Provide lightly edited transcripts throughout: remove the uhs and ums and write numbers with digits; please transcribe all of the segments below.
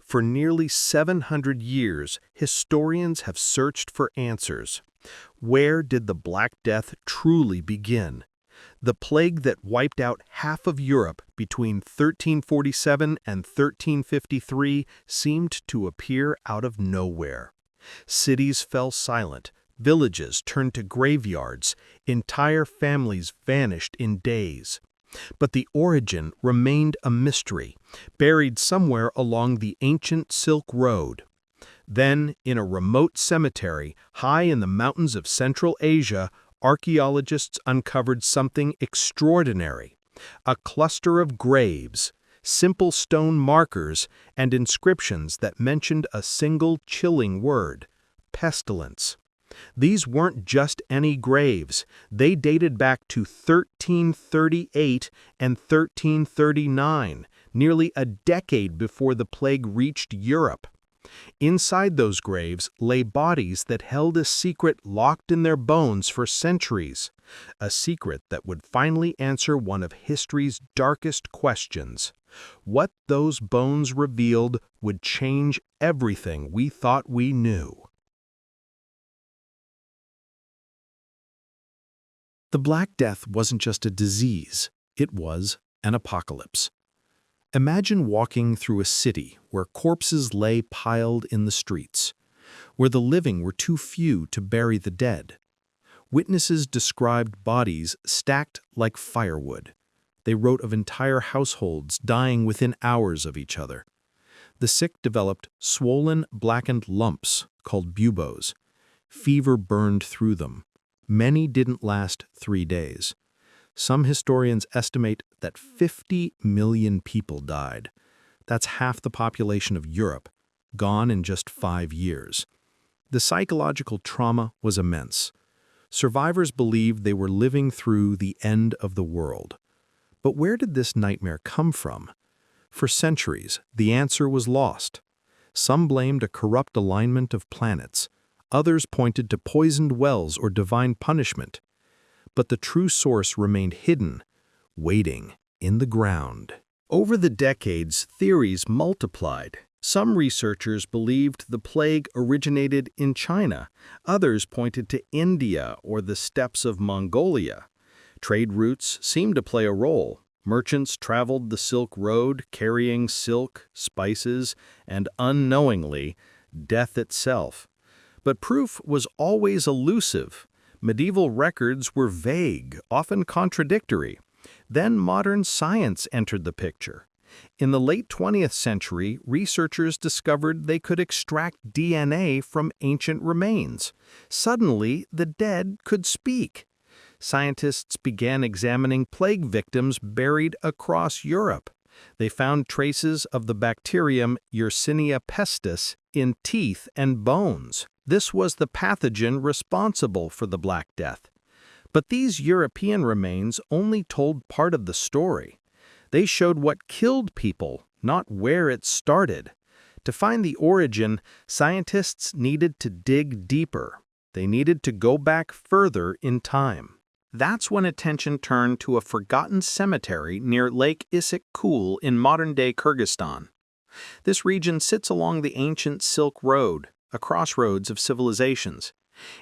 For nearly 700 years, historians have searched for answers. Where did the Black Death truly begin? The plague that wiped out half of Europe between 1347 and 1353 seemed to appear out of nowhere. Cities fell silent, villages turned to graveyards, entire families vanished in days. But the origin remained a mystery, buried somewhere along the ancient Silk Road. Then, in a remote cemetery high in the mountains of Central Asia, archaeologists uncovered something extraordinary: a cluster of graves, simple stone markers, and inscriptions that mentioned a single chilling word: pestilence. These weren't just any graves. They dated back to 1338 and 1339, nearly a decade before the plague reached Europe. Inside those graves lay bodies that held a secret locked in their bones for centuries, a secret that would finally answer one of history's darkest questions. What those bones revealed would change everything we thought we knew. The Black Death wasn't just a disease, it was an apocalypse. Imagine walking through a city where corpses lay piled in the streets, where the living were too few to bury the dead. Witnesses described bodies stacked like firewood. They wrote of entire households dying within hours of each other. The sick developed swollen, blackened lumps called buboes. Fever burned through them. Many didn't last 3 days. Some historians estimate that 50 million people died. That's half the population of Europe, gone in just 5 years. The psychological trauma was immense. Survivors believed they were living through the end of the world. But where did this nightmare come from? For centuries, the answer was lost. Some blamed a corrupt alignment of planets. Others pointed to poisoned wells or divine punishment. But the true source remained hidden, waiting in the ground. Over the decades, theories multiplied. Some researchers believed the plague originated in China. Others pointed to India or the steppes of Mongolia. Trade routes seemed to play a role. Merchants traveled the Silk Road carrying silk, spices, and unknowingly, death itself. But proof was always elusive. Medieval records were vague, often contradictory. Then modern science entered the picture. In the late 20th century, researchers discovered they could extract DNA from ancient remains. Suddenly, the dead could speak. Scientists began examining plague victims buried across Europe. They found traces of the bacterium Yersinia pestis in teeth and bones. This was the pathogen responsible for the Black Death. But these European remains only told part of the story. They showed what killed people, not where it started. To find the origin, scientists needed to dig deeper. They needed to go back further in time. That's when attention turned to a forgotten cemetery near Lake Issyk-Kul in modern-day Kyrgyzstan. This region sits along the ancient Silk Road, a crossroads of civilizations.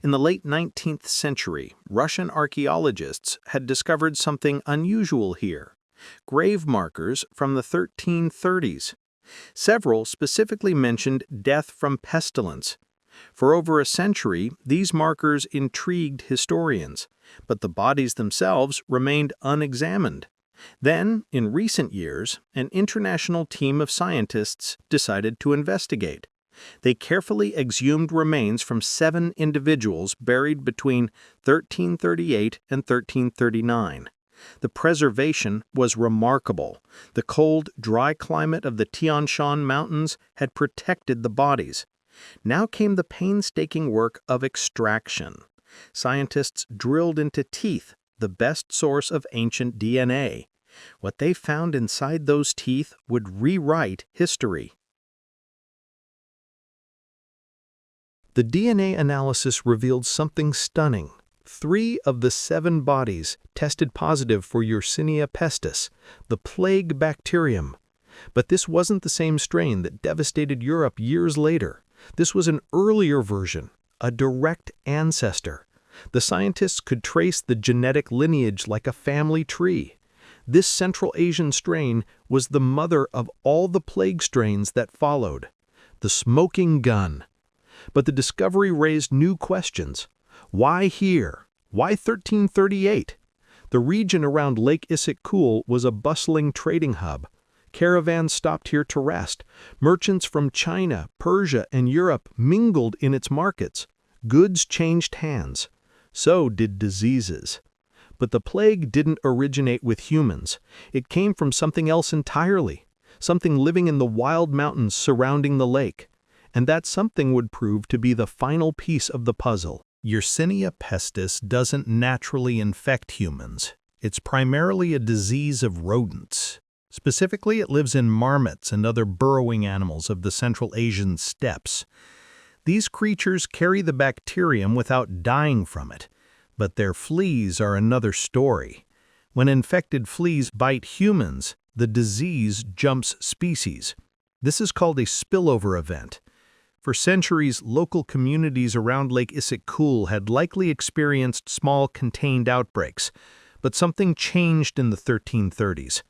In the late 19th century, Russian archaeologists had discovered something unusual here: grave markers from the 1330s. Several specifically mentioned death from pestilence. For over a century, these markers intrigued historians, but the bodies themselves remained unexamined. Then, in recent years, an international team of scientists decided to investigate. They carefully exhumed remains from 7 individuals buried between 1338 and 1339. The preservation was remarkable. The cold, dry climate of the Tian Shan Mountains had protected the bodies. Now came the painstaking work of extraction. Scientists drilled into teeth, the best source of ancient DNA. What they found inside those teeth would rewrite history. The DNA analysis revealed something stunning. 3 of the 7 bodies tested positive for Yersinia pestis, the plague bacterium. But this wasn't the same strain that devastated Europe years later. This was an earlier version, a direct ancestor. The scientists could trace the genetic lineage like a family tree. This Central Asian strain was the mother of all the plague strains that followed. The smoking gun. But the discovery raised new questions. Why here? Why 1338? The region around Lake Issyk-Kul was a bustling trading hub. Caravans stopped here to rest. Merchants from China, Persia, and Europe mingled in its markets. Goods changed hands. So did diseases. But the plague didn't originate with humans. It came from something else entirely, something living in the wild mountains surrounding the lake. And that something would prove to be the final piece of the puzzle. Yersinia pestis doesn't naturally infect humans. It's primarily a disease of rodents. Specifically, it lives in marmots and other burrowing animals of the Central Asian steppes. These creatures carry the bacterium without dying from it, but their fleas are another story. When infected fleas bite humans, the disease jumps species. This is called a spillover event. For centuries, local communities around Lake Issyk-Kul had likely experienced small contained outbreaks, but something changed in the 1330s.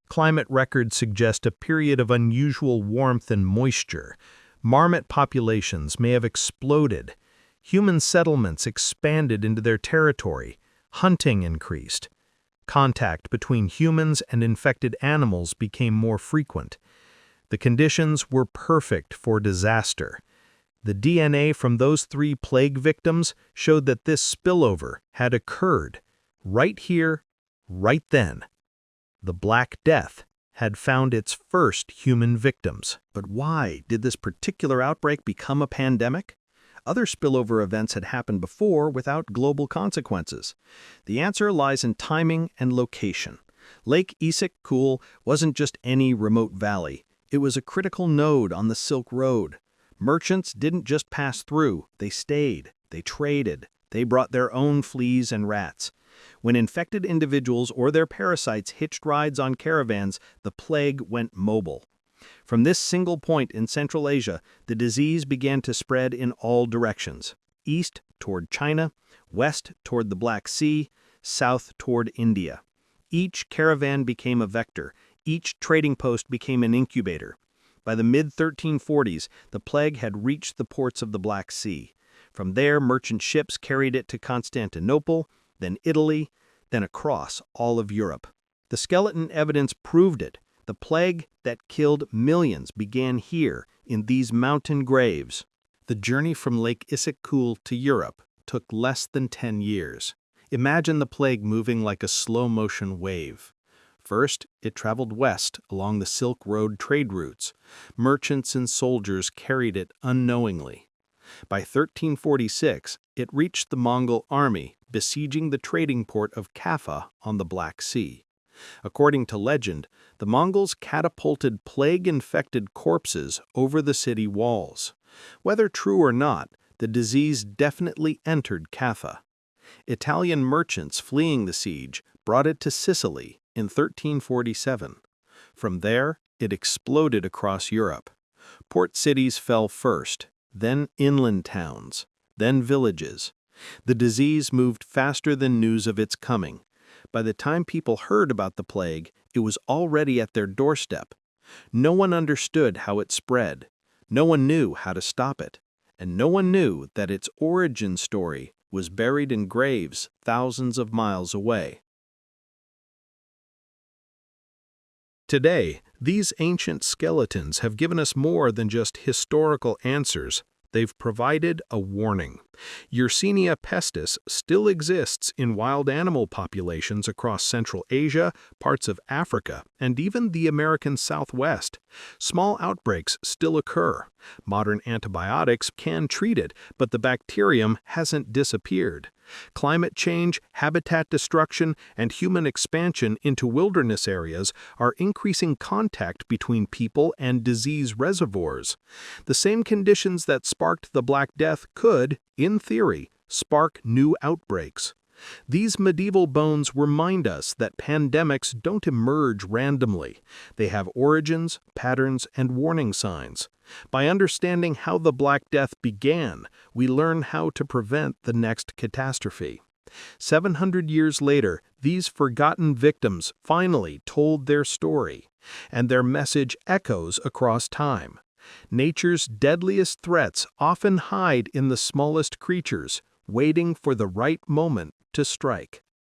Climate records suggest a period of unusual warmth and moisture. Marmot populations may have exploded. Human settlements expanded into their territory. Hunting increased. Contact between humans and infected animals became more frequent. The conditions were perfect for disaster. The DNA from those 3 plague victims showed that this spillover had occurred right here, right then. The Black Death had found its first human victims. But why did this particular outbreak become a pandemic? Other spillover events had happened before without global consequences. The answer lies in timing and location. Lake Issyk-Kul wasn't just any remote valley. It was a critical node on the Silk Road. Merchants didn't just pass through, they stayed, they traded, they brought their own fleas and rats. When infected individuals or their parasites hitched rides on caravans, the plague went mobile. From this single point in Central Asia, the disease began to spread in all directions. East toward China, west toward the Black Sea, south toward India. Each caravan became a vector. Each trading post became an incubator. By the mid-1340s, the plague had reached the ports of the Black Sea. From there, merchant ships carried it to Constantinople, then Italy, then across all of Europe. The skeleton evidence proved it. The plague that killed millions began here, in these mountain graves. The journey from Lake Issyk-Kul to Europe took less than 10 years. Imagine the plague moving like a slow-motion wave. First, it traveled west along the Silk Road trade routes. Merchants and soldiers carried it unknowingly. By 1346, it reached the Mongol army besieging the trading port of Kaffa on the Black Sea. According to legend, the Mongols catapulted plague-infected corpses over the city walls. Whether true or not, the disease definitely entered Kaffa. Italian merchants fleeing the siege brought it to Sicily in 1347. From there, it exploded across Europe. Port cities fell first, then inland towns, then villages. The disease moved faster than news of its coming. By the time people heard about the plague, it was already at their doorstep. No one understood how it spread. No one knew how to stop it. And no one knew that its origin story was buried in graves thousands of miles away. Today, these ancient skeletons have given us more than just historical answers. They've provided a warning. Yersinia pestis still exists in wild animal populations across Central Asia, parts of Africa, and even the American Southwest. Small outbreaks still occur. Modern antibiotics can treat it, but the bacterium hasn't disappeared. Climate change, habitat destruction, and human expansion into wilderness areas are increasing contact between people and disease reservoirs. The same conditions that sparked the Black Death could, in theory, spark new outbreaks. These medieval bones remind us that pandemics don't emerge randomly. They have origins, patterns, and warning signs. By understanding how the Black Death began, we learn how to prevent the next catastrophe. 700 years later, these forgotten victims finally told their story, and their message echoes across time. Nature's deadliest threats often hide in the smallest creatures, waiting for the right moment to strike.